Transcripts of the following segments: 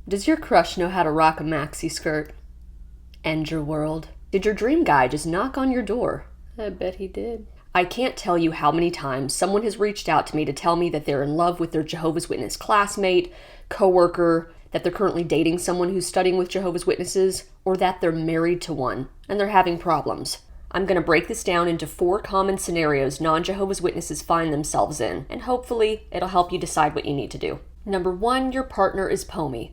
Does your crush know how to rock a maxi skirt? End your world? Did your dream guy just knock on your door? I bet he did. I can't tell you how many times someone has reached out to me to tell me that they're in love with their Jehovah's Witness classmate, coworker, that they're currently dating someone who's studying with Jehovah's Witnesses, or that they're married to one and they're having problems. I'm going to break this down into 4 common scenarios non-Jehovah's Witnesses find themselves in, and hopefully it'll help you decide what you need to do. Number 1, your partner is Pomy.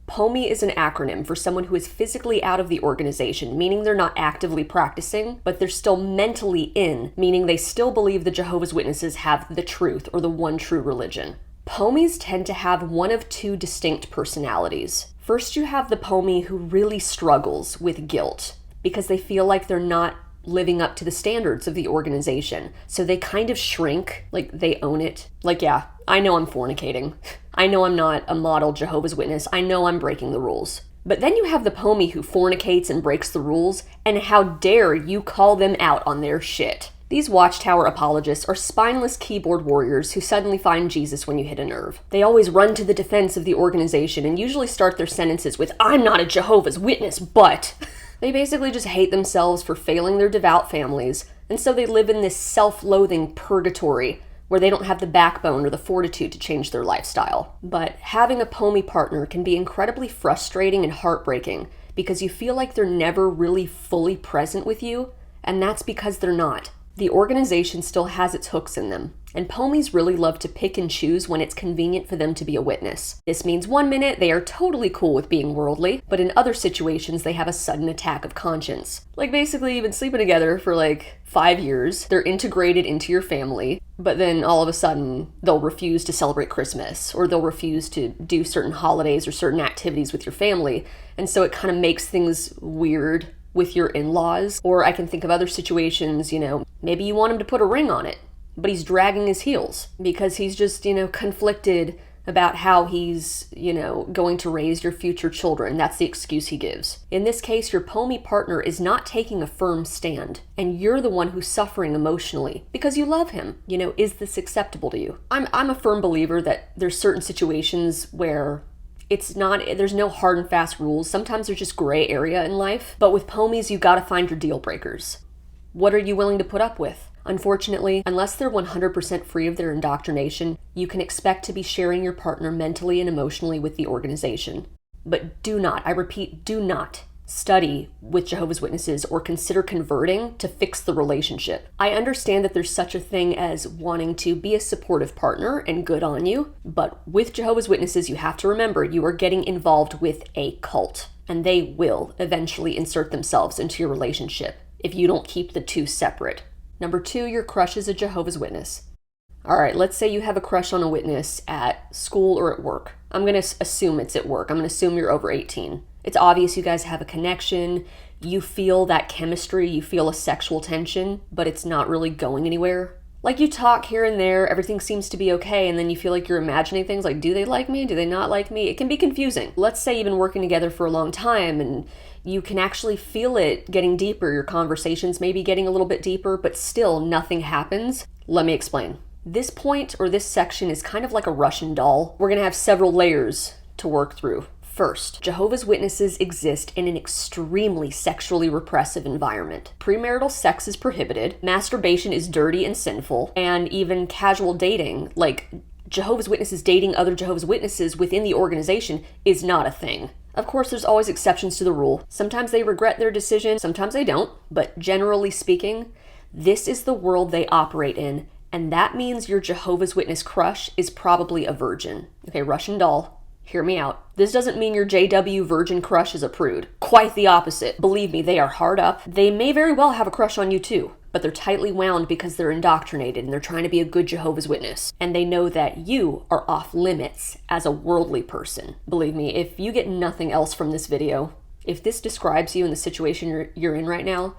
Pomy is an acronym for someone who is physically out of the organization, meaning they're not actively practicing, but they're still mentally in, meaning they still believe the Jehovah's Witnesses have the truth or the one true religion. Pomys tend to have one of 2 distinct personalities. First, you have the Pomy who really struggles with guilt because they feel like they're not living up to the standards of the organization. So they kind of shrink, like they own it. Like, yeah, I know I'm fornicating. I know I'm not a model Jehovah's Witness. I know I'm breaking the rules. But then you have the Pomy who fornicates and breaks the rules, and how dare you call them out on their shit. These Watchtower apologists are spineless keyboard warriors who suddenly find Jesus when you hit a nerve. They always run to the defense of the organization and usually start their sentences with, "I'm not a Jehovah's Witness, but..." They basically just hate themselves for failing their devout families, and so they live in this self-loathing purgatory where they don't have the backbone or the fortitude to change their lifestyle. But having a Pomy partner can be incredibly frustrating and heartbreaking because you feel like they're never really fully present with you, and that's because they're not. The organization still has its hooks in them, and Pomys really love to pick and choose when it's convenient for them to be a witness. This means one minute they are totally cool with being worldly, but in other situations they have a sudden attack of conscience. Like basically you've been sleeping together for like 5 years, they're integrated into your family, but then all of a sudden they'll refuse to celebrate Christmas, or they'll refuse to do certain holidays or certain activities with your family, and so it kind of makes things weird with your in-laws. Or I can think of other situations, maybe you want him to put a ring on it, but he's dragging his heels because he's just, conflicted about how he's, going to raise your future children. That's the excuse he gives. In this case, your Pomy partner is not taking a firm stand, and you're the one who's suffering emotionally because you love him. Is this acceptable to you? I'm a firm believer that there's certain situations where there's no hard and fast rules. Sometimes there's just gray area in life. But with Pomys, you gotta find your deal breakers. What are you willing to put up with? Unfortunately, unless they're 100% free of their indoctrination, you can expect to be sharing your partner mentally and emotionally with the organization. But do not, I repeat, do not study with Jehovah's Witnesses or consider converting to fix the relationship. I understand that there's such a thing as wanting to be a supportive partner, and good on you, but with Jehovah's Witnesses, you have to remember you are getting involved with a cult, and they will eventually insert themselves into your relationship if you don't keep the 2 separate. Number 2, your crush is a Jehovah's Witness. All right, let's say you have a crush on a witness at school or at work. I'm going to assume it's at work. I'm going to assume you're over 18. It's obvious you guys have a connection. You feel that chemistry. You feel a sexual tension, but it's not really going anywhere. Like you talk here and there, everything seems to be okay, and then you feel like you're imagining things like, do they like me? Do they not like me? It can be confusing. Let's say you've been working together for a long time and you can actually feel it getting deeper. Your conversations may be getting a little bit deeper, but still nothing happens. Let me explain. This point or this section is kind of like a Russian doll. We're going to have several layers to work through. First, Jehovah's Witnesses exist in an extremely sexually repressive environment. Premarital sex is prohibited, masturbation is dirty and sinful, and even casual dating, like Jehovah's Witnesses dating other Jehovah's Witnesses within the organization, is not a thing. Of course, there's always exceptions to the rule. Sometimes they regret their decision, sometimes they don't, but generally speaking, this is the world they operate in, and that means your Jehovah's Witness crush is probably a virgin. Okay, Russian doll. Hear me out. This doesn't mean your JW virgin crush is a prude. Quite the opposite. Believe me, they are hard up. They may very well have a crush on you too, but they're tightly wound because they're indoctrinated and they're trying to be a good Jehovah's Witness. And they know that you are off limits as a worldly person. Believe me, if you get nothing else from this video, if this describes you in the situation you're in right now,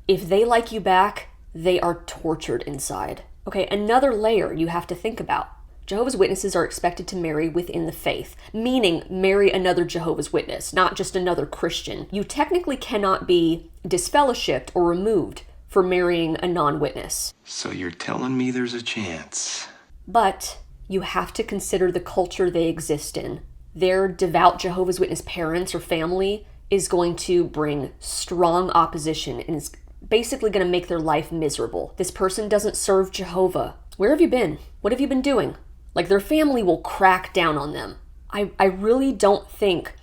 if they like you back, they are tortured inside. Okay, another layer you have to think about. Jehovah's Witnesses are expected to marry within the faith, meaning marry another Jehovah's Witness, not just another Christian. You technically cannot be disfellowshipped or removed for marrying a non-witness. So you're telling me there's a chance? But you have to consider the culture they exist in. their devout Jehovah's Witness parents or family is going to bring strong opposition and is basically going to make their life miserable. This person doesn't serve Jehovah. Where have you been? What have you been doing? Like, their family will crack down on them. I really don't think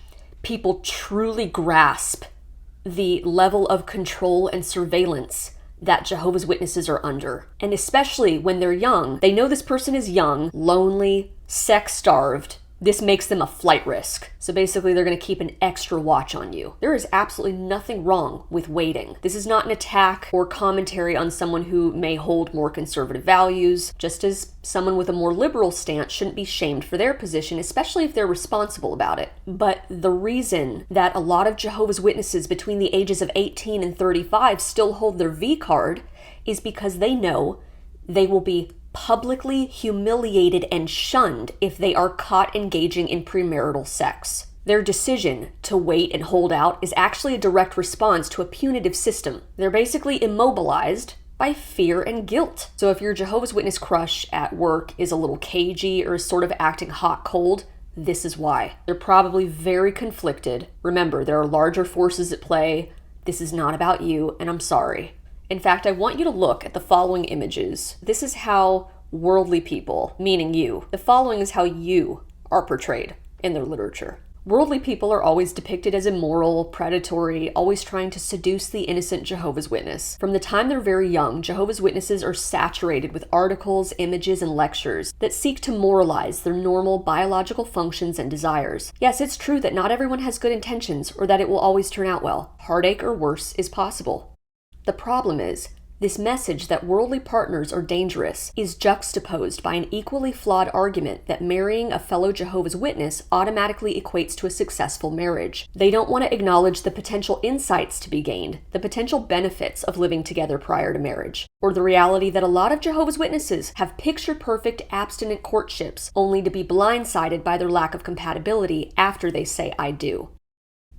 people truly grasp the level of control and surveillance that Jehovah's Witnesses are under. And especially when they're young, they know this person is young, lonely, sex-starved. This makes them a flight risk. So basically, they're going to keep an extra watch on you. There is absolutely nothing wrong with waiting. This is not an attack or commentary on someone who may hold more conservative values, just as someone with a more liberal stance shouldn't be shamed for their position, especially if they're responsible about it. But the reason that a lot of Jehovah's Witnesses between the ages of 18 and 35 still hold their V card is because they know they will be publicly humiliated and shunned if they are caught engaging in premarital sex. Their decision to wait and hold out is actually a direct response to a punitive system. They're basically immobilized by fear and guilt. So if your Jehovah's Witness crush at work is a little cagey or is sort of acting hot-cold, this is why. They're probably very conflicted. Remember, there are larger forces at play. This is not about you, and I'm sorry. In fact, I want you to look at the following images. This is how worldly people, meaning you, the following is how you are portrayed in their literature. Worldly people are always depicted as immoral, predatory, always trying to seduce the innocent Jehovah's Witness. From the time they're very young, Jehovah's Witnesses are saturated with articles, images, and lectures that seek to moralize their normal biological functions and desires. Yes, it's true that not everyone has good intentions or that it will always turn out well. Heartache or worse is possible. The problem is, this message that worldly partners are dangerous is juxtaposed by an equally flawed argument that marrying a fellow Jehovah's Witness automatically equates to a successful marriage. They don't want to acknowledge the potential insights to be gained, the potential benefits of living together prior to marriage, or the reality that a lot of Jehovah's Witnesses have picture-perfect abstinent courtships only to be blindsided by their lack of compatibility after they say, "I do."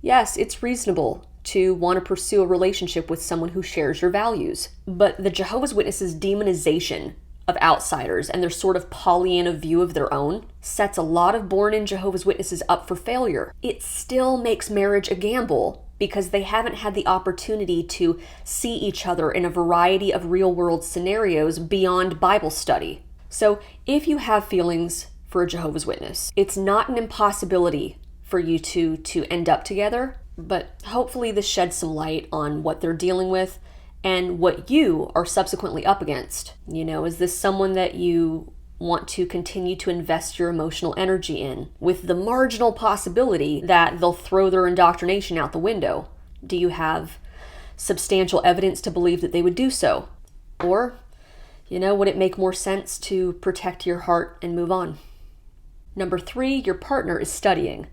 Yes, it's reasonable to want to pursue a relationship with someone who shares your values. But the Jehovah's Witnesses' demonization of outsiders and their sort of Pollyanna view of their own sets a lot of born-in Jehovah's Witnesses up for failure. It still makes marriage a gamble because they haven't had the opportunity to see each other in a variety of real-world scenarios beyond Bible study. So if you have feelings for a Jehovah's Witness, it's not an impossibility for you to end up together. But hopefully this sheds some light on what they're dealing with and what you are subsequently up against. You know, is this someone that you want to continue to invest your emotional energy in, with the marginal possibility that they'll throw their indoctrination out the window? Do you have substantial evidence to believe that they would do so? Or, would it make more sense to protect your heart and move on? Number 3, your partner is studying.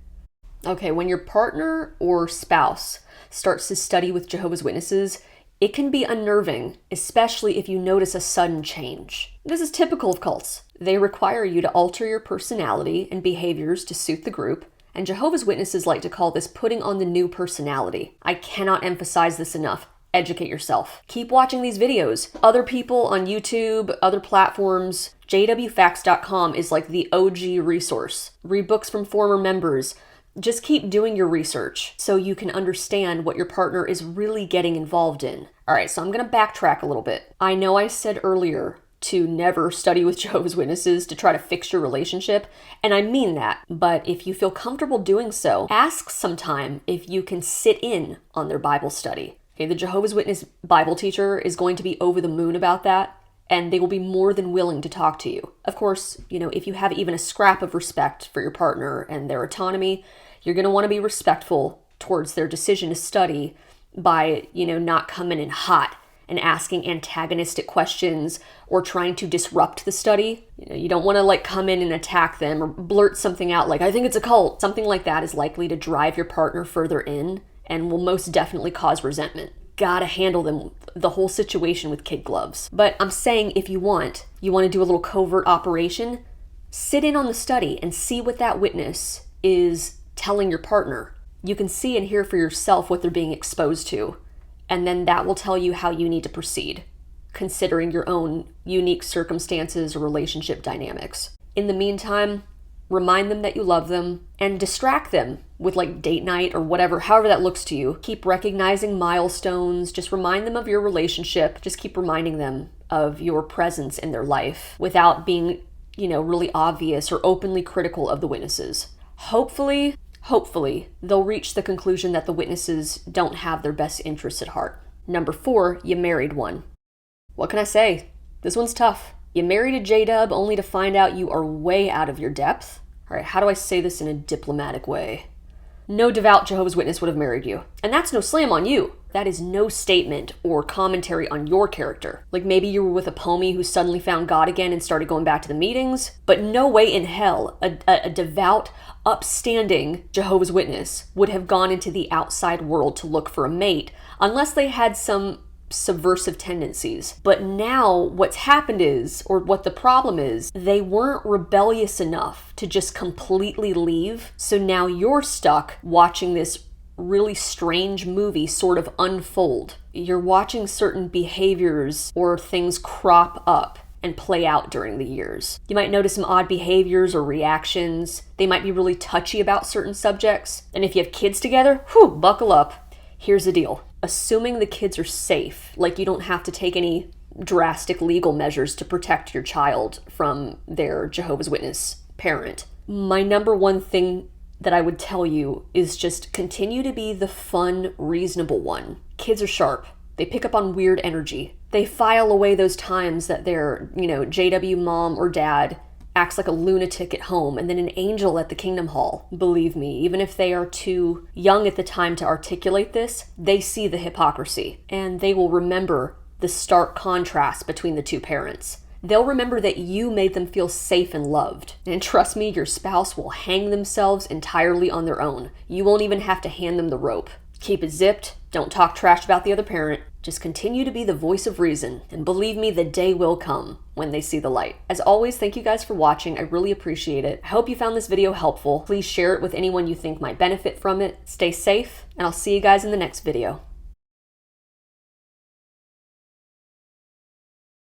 Okay, when your partner or spouse starts to study with Jehovah's Witnesses, it can be unnerving, especially if you notice a sudden change. This is typical of cults. They require you to alter your personality and behaviors to suit the group, and Jehovah's Witnesses like to call this putting on the new personality. I cannot emphasize this enough. Educate yourself. Keep watching these videos. Other people on YouTube, other platforms, jwfacts.com is like the OG resource. Read books from former members. Just keep doing your research so you can understand what your partner is really getting involved in. All right, so I'm going to backtrack a little bit. I know I said earlier to never study with Jehovah's Witnesses to try to fix your relationship, and I mean that. But if you feel comfortable doing so, ask sometime if you can sit in on their Bible study. Okay, the Jehovah's Witness Bible teacher is going to be over the moon about that, and they will be more than willing to talk to you. Of course, if you have even a scrap of respect for your partner and their autonomy, you're going to want to be respectful towards their decision to study by, not coming in hot and asking antagonistic questions or trying to disrupt the study. You don't want to come in and attack them or blurt something out like, "I think it's a cult." Something like that is likely to drive your partner further in and will most definitely cause resentment. Gotta handle the whole situation with kid gloves. But I'm saying if you want to do a little covert operation, sit in on the study and see what that witness is telling your partner. You can see and hear for yourself what they're being exposed to, and then that will tell you how you need to proceed, considering your own unique circumstances or relationship dynamics. In the meantime, remind them that you love them, and distract them with like date night or whatever, however that looks to you. Keep recognizing milestones, just remind them of your relationship, just keep reminding them of your presence in their life without being, really obvious or openly critical of the witnesses. Hopefully, they'll reach the conclusion that the witnesses don't have their best interests at heart. Number 4, you married one. What can I say? This one's tough. You married a J-dub only to find out you are way out of your depth. All right, how do I say this in a diplomatic way? No devout Jehovah's Witness would have married you. And that's no slam on you. That is no statement or commentary on your character. Like maybe you were with a Pomy who suddenly found God again and started going back to the meetings. But no way in hell a devout, upstanding Jehovah's Witness would have gone into the outside world to look for a mate unless they had some subversive tendencies. But now what's happened is, or what the problem is, they weren't rebellious enough to just completely leave. So now you're stuck watching this really strange movie sort of unfold. You're watching certain behaviors or things crop up and play out during the years. You might notice some odd behaviors or reactions. They might be really touchy about certain subjects. And if you have kids together, buckle up. Here's the deal. Assuming the kids are safe, like you don't have to take any drastic legal measures to protect your child from their Jehovah's Witness parent. My number one thing that I would tell you is just continue to be the fun, reasonable one. Kids are sharp. They pick up on weird energy. They file away those times that their, JW mom or dad acts like a lunatic at home and then an angel at the Kingdom Hall. Believe me, even if they are too young at the time to articulate this, they see the hypocrisy and they will remember the stark contrast between the two parents. They'll remember that you made them feel safe and loved. And trust me, your spouse will hang themselves entirely on their own. You won't even have to hand them the rope. Keep it zipped. Don't talk trash about the other parent. Just continue to be the voice of reason. And believe me, the day will come when they see the light. As always, thank you guys for watching. I really appreciate it. I hope you found this video helpful. Please share it with anyone you think might benefit from it. Stay safe, and I'll see you guys in the next video.